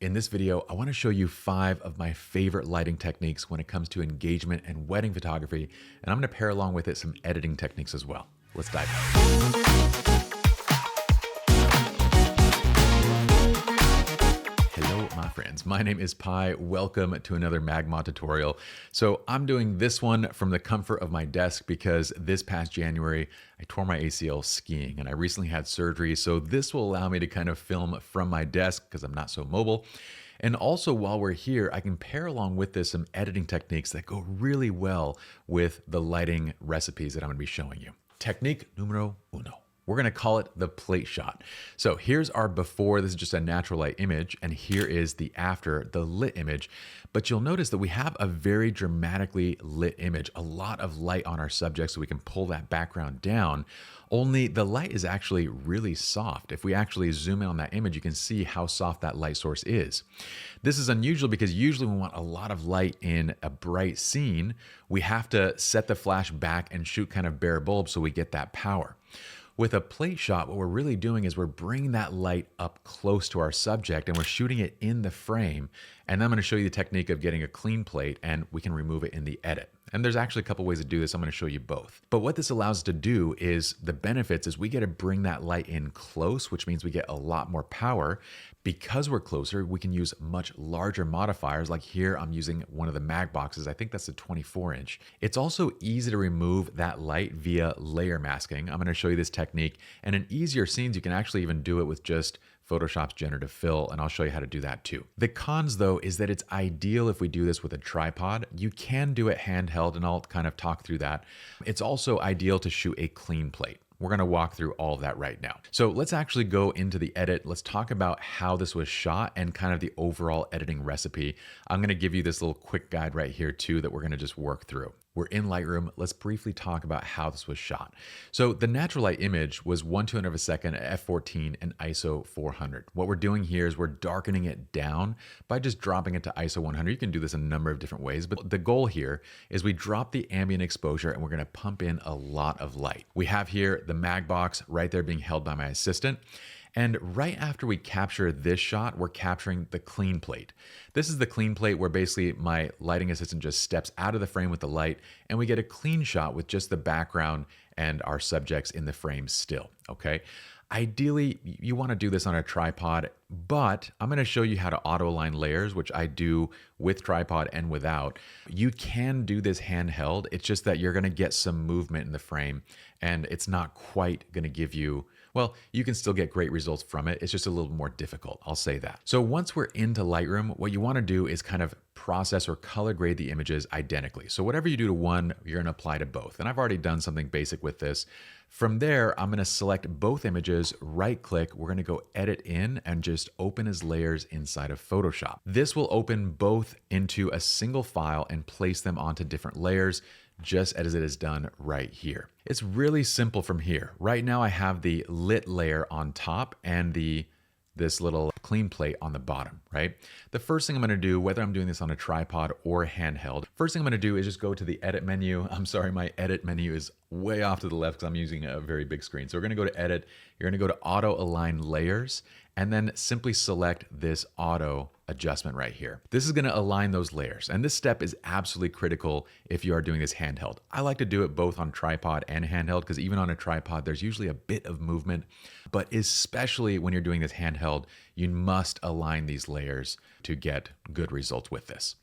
In this video, I want to show you 5 of my favorite lighting techniques when it comes to engagement and wedding photography, and I'm going to pair along with it some editing techniques as well. Let's dive in. Hello, my friends. My name is Pye. Welcome to another MagMod tutorial. So I'm doing this one from the comfort of my desk because this past January, I tore my ACL skiing and I recently had surgery. So this will allow me to kind of film from my desk because I'm not so mobile. And also while we're here, I can pair along with this some editing techniques that go really well with the lighting recipes that I'm going to be showing you. Technique numero uno. We're going to call it the plate shot. So here's our before. This is just a natural light image. And here is the after, the lit image. But you'll notice that we have a very dramatically lit image, a lot of light on our subject so we can pull that background down. Only the light is actually really soft. If we actually zoom in on that image, you can see how soft that light source is. This is unusual because usually when we want a lot of light in a bright scene, we have to set the flash back and shoot kind of bare bulb so we get that power. With a plate shot, what we're really doing is we're bringing that light up close to our subject and we're shooting it in the frame. And I'm going to show you the technique of getting a clean plate and we can remove it in the edit. And there's actually a couple ways to do this. I'm going to show you both. But what this allows us to do is the benefits is we get to bring that light in close, which means we get a lot more power. Because we're closer, we can use much larger modifiers. Like here, I'm using one of the MagBoxes. I think that's a 24-inch. It's also easy to remove that light via layer masking. I'm going to show you this technique. And in easier scenes, you can actually even do it with just Photoshop's generative fill, and I'll show you how to do that too. The cons though is that it's ideal if we do this with a tripod. You can do it handheld, and I'll kind of talk through that. It's also ideal to shoot a clean plate. We're going to walk through all of that right now. So let's actually go into the edit. Let's talk about how this was shot and kind of the overall editing recipe. I'm going to give you this little quick guide right here too that we're going to just work through. We're in Lightroom. Let's briefly talk about how this was shot. So the natural light image was 1/200 of a second at f14 and ISO 400. What we're doing here is we're darkening it down by just dropping it to ISO 100. You can do this in a number of different ways, but the goal here is we drop the ambient exposure and we're going to pump in a lot of light. We have here the MagBox right there being held by my assistant. And right after we capture this shot, we're capturing the clean plate. This is the clean plate where basically my lighting assistant just steps out of the frame with the light and we get a clean shot with just the background and our subjects in the frame still, okay? Ideally, you want to do this on a tripod, but I'm going to show you how to auto align layers, which I do with tripod and without. You can do this handheld. It's just that you're going to get some movement in the frame and it's not quite going to give you, well, you can still get great results from it. It's just a little more difficult. I'll say that. So once we're into Lightroom, what you want to do is kind of process or color grade the images identically. So whatever you do to one, you're going to apply to both. And I've already done something basic with this. From there, I'm going to select both images, right click. We're going to go edit in and just open as layers inside of Photoshop. This will open both into a single file and place them onto different layers, just as it is done right here. It's really simple from here. Right now I have the lit layer on top and this little clean plate on the bottom, right? The first thing I'm gonna do, whether I'm doing this on a tripod or handheld, first thing I'm gonna do is just go to the edit menu. I'm sorry, my edit menu is way off to the left because I'm using a very big screen. So we're gonna go to edit, you're gonna go to auto align layers, and then simply select this auto adjustment right here. This is gonna align those layers. And this step is absolutely critical if you are doing this handheld. I like to do it both on tripod and handheld because even on a tripod, there's usually a bit of movement, but especially when you're doing this handheld, you must align these layers to get good results with this.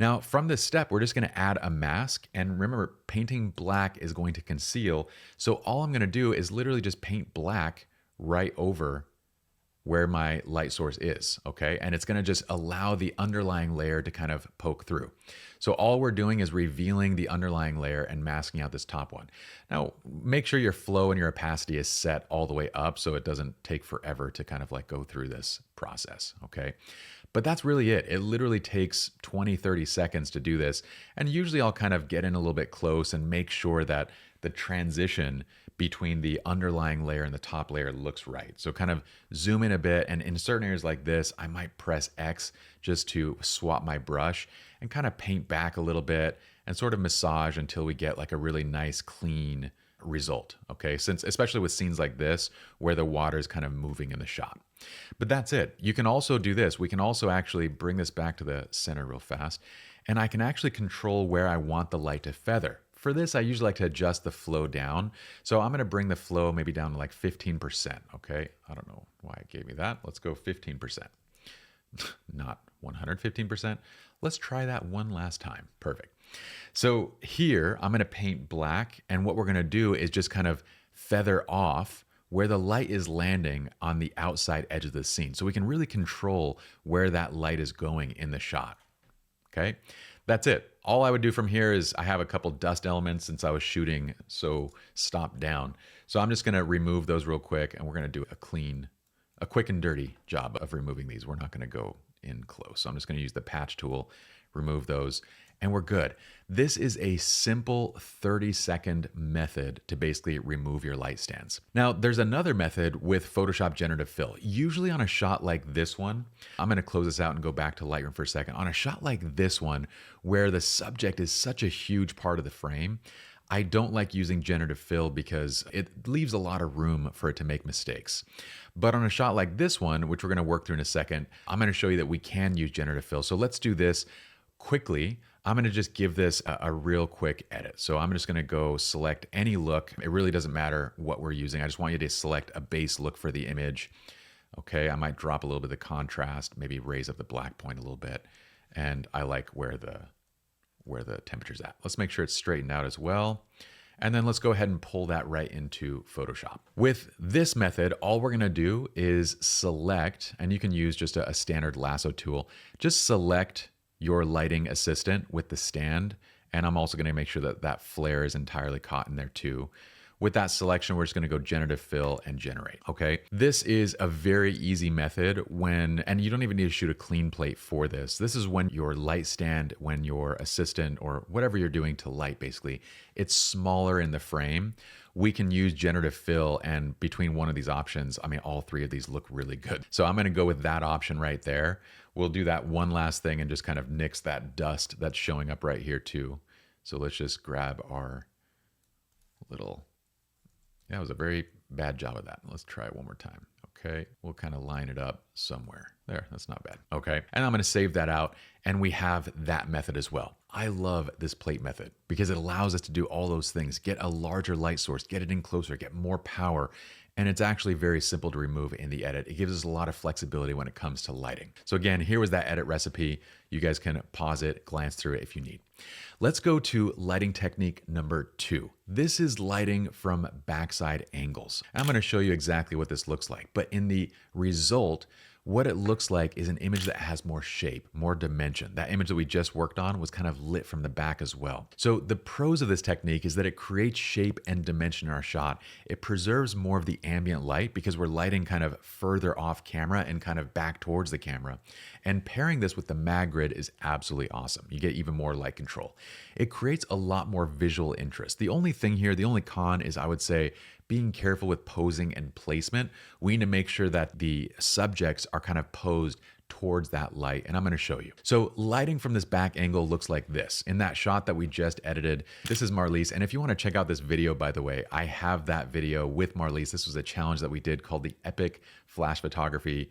Now, from this step, we're just gonna add a mask. And remember, painting black is going to conceal. So all I'm gonna do is literally just paint black right over where my light source is, okay? And it's gonna just allow the underlying layer to kind of poke through. So all we're doing is revealing the underlying layer and masking out this top one. Now, make sure your flow and your opacity is set all the way up so it doesn't take forever to kind of like go through this process, okay? But that's really it. It literally takes 20, 30 seconds to do this. And usually I'll kind of get in a little bit close and make sure that the transition between the underlying layer and the top layer looks right. So kind of zoom in a bit, and in certain areas like this, I might press X just to swap my brush and kind of paint back a little bit and sort of massage until we get like a really nice, clean result, okay? Since, especially with scenes like this, where the water is kind of moving in the shot. But that's it. You can also do this. We can also actually bring this back to the center real fast, and I can actually control where I want the light to feather. For this, I usually like to adjust the flow down. So I'm gonna bring the flow maybe down to like 15%, okay? I don't know why it gave me that. Let's go 15%. Not 115%. Let's try that one last time. Perfect. So here, I'm gonna paint black, and what we're gonna do is just kind of feather off where the light is landing on the outside edge of the scene. So we can really control where that light is going in the shot, okay? That's it. All I would do from here is I have a couple dust elements since I was shooting so stopped down. So I'm just gonna remove those real quick, and we're gonna do a quick and dirty job of removing these. We're not gonna go in close. So I'm just gonna use the patch tool, remove those, and we're good. This is a simple 30-second method to basically remove your light stands. Now, there's another method with Photoshop Generative Fill. Usually on a shot like this one, I'm gonna close this out and go back to Lightroom for a second. On a shot like this one, where the subject is such a huge part of the frame, I don't like using Generative Fill because it leaves a lot of room for it to make mistakes. But on a shot like this one, which we're gonna work through in a second, I'm gonna show you that we can use Generative Fill. So let's do this quickly. I'm gonna just give this a real quick edit. So I'm just gonna go select any look. It really doesn't matter what we're using. I just want you to select a base look for the image. Okay, I might drop a little bit of the contrast, maybe raise up the black point a little bit. And I like where the temperature's at. Let's make sure it's straightened out as well. And then let's go ahead and pull that right into Photoshop. With this method, all we're gonna do is select, and you can use just a standard lasso tool, just select your lighting assistant with the stand. And I'm also gonna make sure that that flare is entirely caught in there too. With that selection, we're just gonna go Generative Fill and generate, okay? This is a very easy method and you don't even need to shoot a clean plate for this. This is when your light stand, when your assistant or whatever you're doing to light basically, it's smaller in the frame. We can use Generative Fill, and between one of these options, I mean, all three of these look really good. So I'm gonna go with that option right there. We'll do that one last thing and just kind of nix that dust that's showing up right here too. So let's just grab our little, yeah, it was a very bad job of that. Let's try it one more time. Okay, we'll kind of line it up somewhere. There, that's not bad. Okay, and I'm gonna save that out, and we have that method as well. I love this plate method because it allows us to do all those things, get a larger light source, get it in closer, get more power, and it's actually very simple to remove in the edit. It gives us a lot of flexibility when it comes to lighting. So again, here was that edit recipe. You guys can pause it, glance through it if you need. Let's go to lighting technique number 2. This is lighting from backside angles. I'm gonna show you exactly what this looks like, but in the result, what it looks like is an image that has more shape, more dimension. That image that we just worked on was kind of lit from the back as well. So the pros of this technique is that it creates shape and dimension in our shot. It preserves more of the ambient light because we're lighting kind of further off camera and kind of back towards the camera. And pairing this with the MagGrid is absolutely awesome. You get even more light control. It creates a lot more visual interest. The only thing here, the only con is I would say being careful with posing and placement. We need to make sure that the subjects are kind of posed towards that light, and I'm gonna show you. So lighting from this back angle looks like this. In that shot that we just edited, this is Marlise, and if you wanna check out this video, by the way, I have that video with Marlise. This was a challenge that we did called the Epic Flash Photography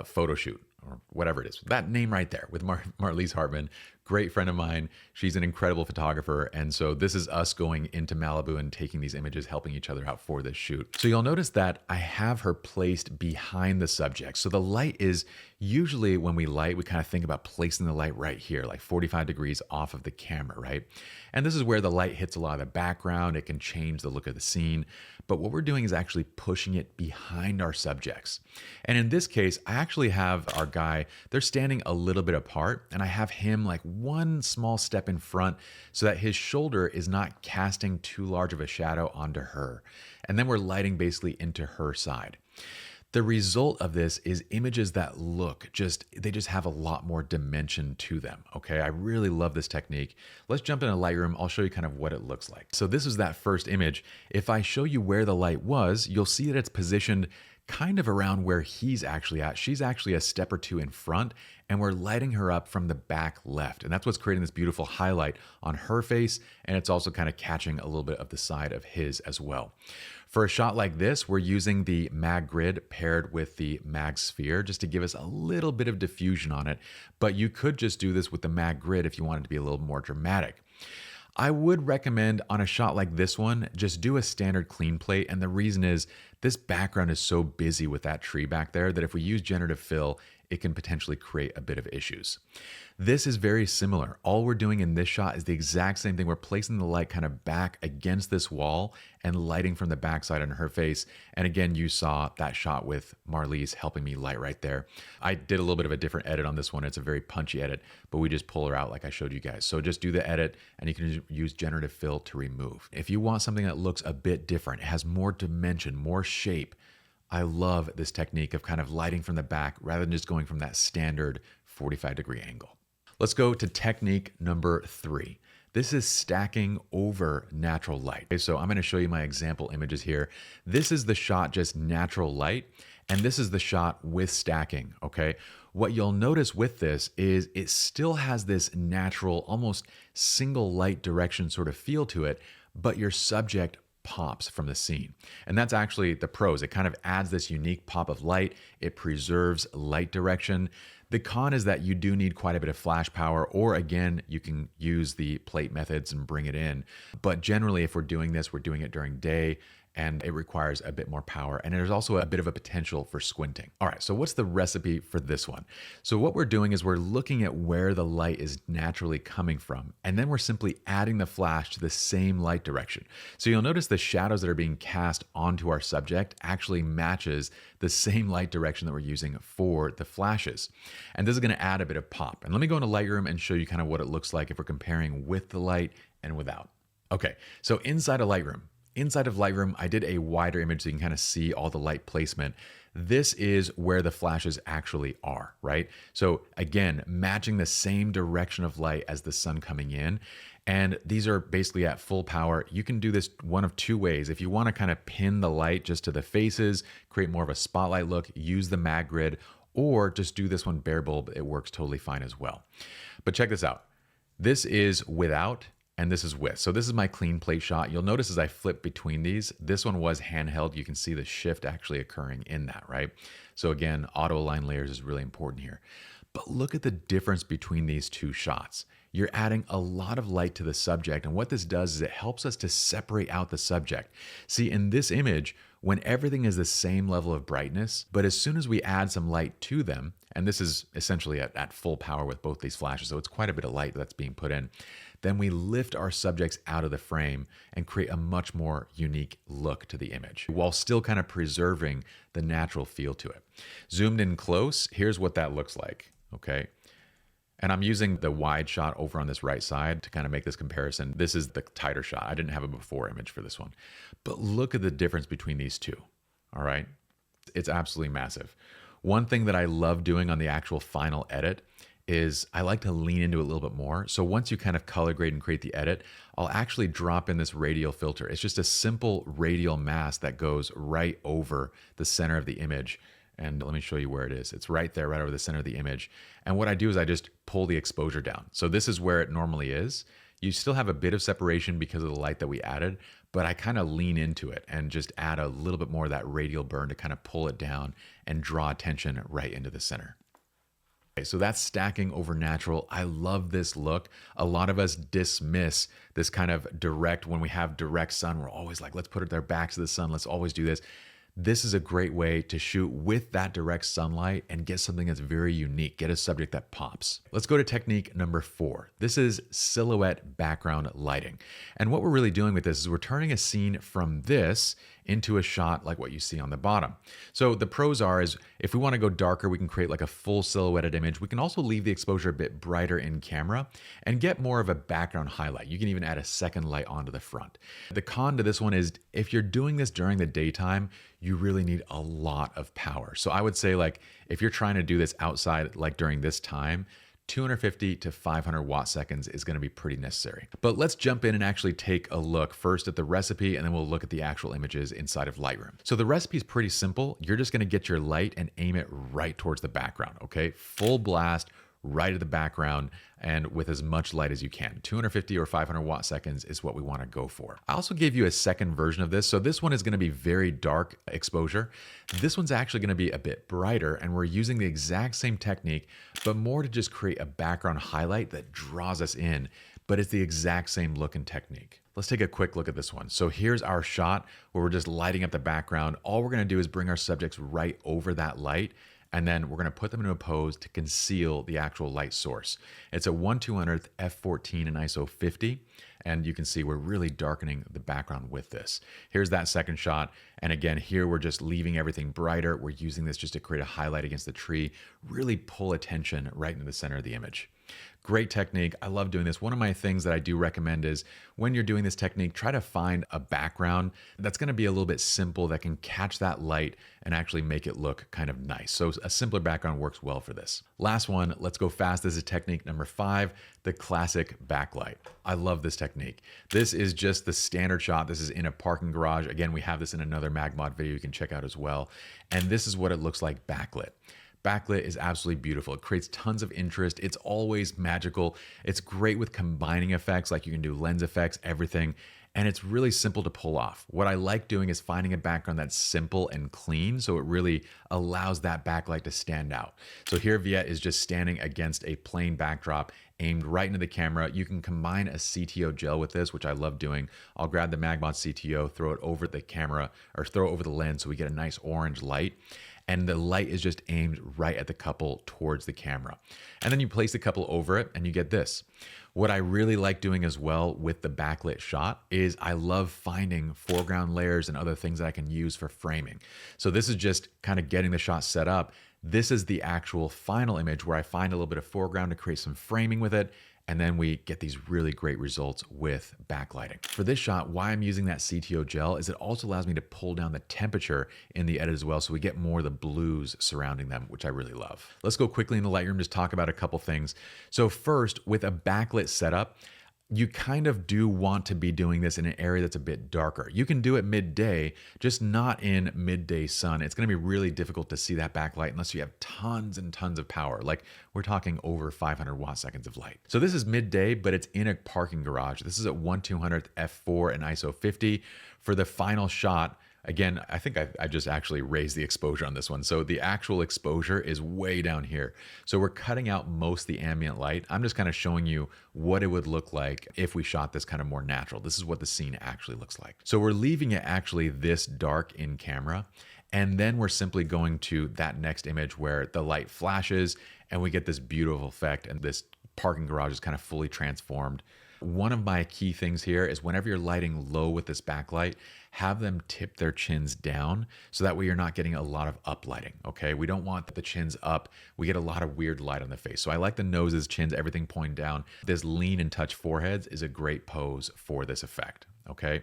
Photo Shoot, or whatever it is. That name right there with Marlise Hartman, great friend of mine. She's an incredible photographer. And so this is us going into Malibu and taking these images, helping each other out for this shoot. So you'll notice that I have her placed behind the subject. So the light is usually when we light, we kind of think about placing the light right here, like 45 degrees off of the camera, right? And this is where the light hits a lot of the background. It can change the look of the scene. But what we're doing is actually pushing it behind our subjects. And in this case, I actually have our guy, they're standing a little bit apart, and I have him like one small step in front so that his shoulder is not casting too large of a shadow onto her. And then we're lighting basically into her side. The result of this is images that they just have a lot more dimension to them, okay? I really love this technique. Let's jump into Lightroom. I'll show you kind of what it looks like. So this is that first image. If I show you where the light was, you'll see that it's positioned kind of around where he's actually at. She's actually a step or two in front, and we're lighting her up from the back left. And that's what's creating this beautiful highlight on her face, and it's also kind of catching a little bit of the side of his as well. For a shot like this, we're using the MagGrid paired with the MagSphere just to give us a little bit of diffusion on it, but you could just do this with the MagGrid if you wanted to be a little more dramatic. I would recommend on a shot like this one, just do a standard clean plate. And the reason is this background is so busy with that tree back there that if we use generative fill, it can potentially create a bit of issues. This is very similar. All we're doing in this shot is the exact same thing. We're placing the light kind of back against this wall and lighting from the backside on her face. And again, you saw that shot with Marlies helping me light right there. I did a little bit of a different edit on this one. It's a very punchy edit, but we just pull her out like I showed you guys. So just do the edit and you can use generative fill to remove. If you want something that looks a bit different, it has more dimension, more shape, I love this technique of kind of lighting from the back rather than just going from that standard 45-degree angle. Let's go to technique number 3. This is stacking over natural light. Okay, so I'm going to show you my example images here. This is the shot just natural light, and this is the shot with stacking, okay? What you'll notice with this is it still has this natural, almost single light direction sort of feel to it, but your subject pops from the scene. And that's actually the pros. It kind of adds this unique pop of light. It preserves light direction. The con is that you do need quite a bit of flash power, or again, you can use the plate methods and bring it in. But generally, if we're doing this, we're doing it during day, and it requires a bit more power. And there's also a bit of a potential for squinting. All right, so what's the recipe for this one? So what we're doing is we're looking at where the light is naturally coming from, and then we're simply adding the flash to the same light direction. So you'll notice the shadows that are being cast onto our subject actually matches the same light direction that we're using for the flashes. And this is gonna add a bit of pop. And let me go into Lightroom and show you kind of what it looks like if we're comparing with the light and without. Okay, so inside of Lightroom, I did a wider image so you can kind of see all the light placement. This is where the flashes actually are, right? So again, matching the same direction of light as the sun coming in. And these are basically at full power. You can do this one of two ways. If you want to kind of pin the light just to the faces, create more of a spotlight look, use the MagGrid, or just do this one bare bulb. It works totally fine as well. But check this out. This is without, and this is with. So this is my clean plate shot. You'll notice as I flip between these, this one was handheld. You can see the shift actually occurring in that, right? So again, auto align layers is really important here. But look at the difference between these two shots. You're adding a lot of light to the subject, and what this does is it helps us to separate out the subject. See, in this image, when everything is the same level of brightness, but as soon as we add some light to them, and this is essentially at full power with both these flashes, so it's quite a bit of light that's being put in, then we lift our subjects out of the frame and create a much more unique look to the image while still kind of preserving the natural feel to it. Zoomed in close, here's what that looks like, okay? And I'm using the wide shot over on this right side to kind of make this comparison. This is the tighter shot. I didn't have a before image for this one. But look at the difference between these two, all right? It's absolutely massive. One thing that I love doing on the actual final edit is I like to lean into it a little bit more. So once you kind of color grade and create the edit, I'll actually drop in this radial filter. It's just a simple radial mask that goes right over the center of the image. And let me show you where it is. It's right there, right over the center of the image. And what I do is I just pull the exposure down. So this is where it normally is. You still have a bit of separation because of the light that we added, but I kind of lean into it and just add a little bit more of that radial burn to kind of pull it down and draw attention right into the center. Okay, so that's stacking over natural. I love this look. A lot of us dismiss this kind of direct, when we have direct sun, we're always like, let's put their backs to the sun. Let's always do this. This is a great way to shoot with that direct sunlight and get something that's very unique, get a subject that pops. Let's go to technique number 4. This is silhouette background lighting. And what we're really doing with this is we're turning a scene from this into a shot like what you see on the bottom. So the pros is if we want to go darker, we can create like a full silhouetted image. We can also leave the exposure a bit brighter in camera and get more of a background highlight. You can even add a second light onto the front. The con to this one is if you're doing this during the daytime, you really need a lot of power. So I would say like if you're trying to do this outside like during this time, 250 to 500 watt seconds is going to be pretty necessary. But let's jump in and actually take a look first at the recipe, and then we'll look at the actual images inside of Lightroom. So the recipe is pretty simple. You're just going to get your light and aim it right towards the background, okay? Full blast right at the background and with as much light as you can. 250 or 500 watt seconds is what we want to go for. I also gave you a second version of this. So this one is going to be very dark exposure. This one's actually going to be a bit brighter, and we're using the exact same technique, but more to just create a background highlight that draws us in, but it's the exact same look and technique. Let's take a quick look at this one. So here's our shot where we're just lighting up the background. All we're going to do is bring our subjects right over that light, and then we're going to put them into a pose to conceal the actual light source. It's a 1/200th f14 and ISO 50, and you can see we're really darkening the background with this. Here's that second shot, and again, here we're just leaving everything brighter. We're using this just to create a highlight against the tree, really pull attention right into the center of the image. Great technique. I love doing this. One of my things that I do recommend is when you're doing this technique, try to find a background that's going to be a little bit simple that can catch that light and actually make it look kind of nice. So a simpler background works well for this. Last one, let's go fast. This is technique number 5, the classic backlight. I love this technique. This is just the standard shot. This is in a parking garage. Again, we have this in another MagMod video you can check out as well. And this is what it looks like backlit. Backlit is absolutely beautiful. It creates tons of interest. It's always magical. It's great with combining effects, like you can do lens effects, everything. And it's really simple to pull off. What I like doing is finding a background that's simple and clean, so it really allows that backlight to stand out. So here Viet is just standing against a plain backdrop aimed right into the camera. You can combine a CTO gel with this, which I love doing. I'll grab the MagMod CTO, throw it over the camera, or throw it over the lens so we get a nice orange light. And the light is just aimed right at the couple towards the camera. And then you place the couple over it and you get this. What I really like doing as well with the backlit shot is I love finding foreground layers and other things that I can use for framing. So this is just kind of getting the shot set up. This is the actual final image where I find a little bit of foreground to create some framing with it. And then we get these really great results with backlighting. For this shot, why I'm using that CTO gel is it also allows me to pull down the temperature in the edit as well, so we get more of the blues surrounding them, which I really love. Let's go quickly into Lightroom, just talk about a couple things. So first, with a backlit setup, you kind of do want to be doing this in an area that's a bit darker. You can do it midday, just not in midday sun. It's going to be really difficult to see that backlight unless you have tons and tons of power. Like we're talking over 500 watt seconds of light. So this is midday, but it's in a parking garage. This is at 1/200th f4 and ISO 50. For the final shot, again, I think I just actually raised the exposure on this one. So the actual exposure is way down here. So we're cutting out most of the ambient light. I'm just kind of showing you what it would look like if we shot this kind of more natural. This is what the scene actually looks like. So we're leaving it actually this dark in camera. And then we're simply going to that next image where the light flashes and we get this beautiful effect and this parking garage is kind of fully transformed. One of my key things here is whenever you're lighting low with this backlight, have them tip their chins down so that way you're not getting a lot of uplighting, okay? We don't want the chins up. We get a lot of weird light on the face. So I like the noses, chins, everything pointing down. This lean and touch foreheads is a great pose for this effect, okay?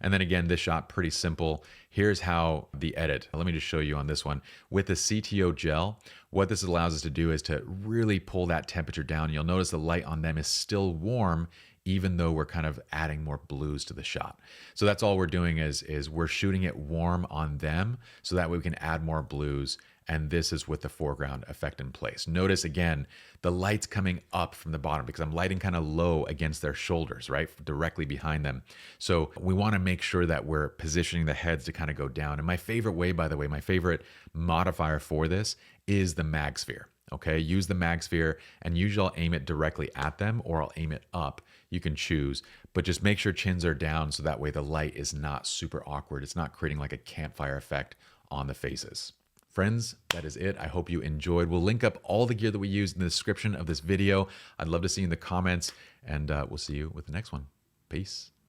And then again, this shot, pretty simple. Here's how the edit, let me just show you on this one. With the CTO gel, what this allows us to do is to really pull that temperature down. You'll notice the light on them is still warm, even though we're kind of adding more blues to the shot. So that's all we're doing is we're shooting it warm on them so that way we can add more blues. And this is with the foreground effect in place. Notice again, the light's coming up from the bottom because I'm lighting kind of low against their shoulders, right? Directly behind them. So we want to make sure that we're positioning the heads to kind of go down. And my favorite way, by the way, my favorite modifier for this is the MagSphere. Okay, use the MagSphere and usually I'll aim it directly at them or I'll aim it up. You can choose, but just make sure chins are down so that way the light is not super awkward. It's not creating like a campfire effect on the faces. Friends, that is it. I hope you enjoyed. We'll link up all the gear that we used in the description of this video. I'd love to see you in the comments and we'll see you with the next one. Peace.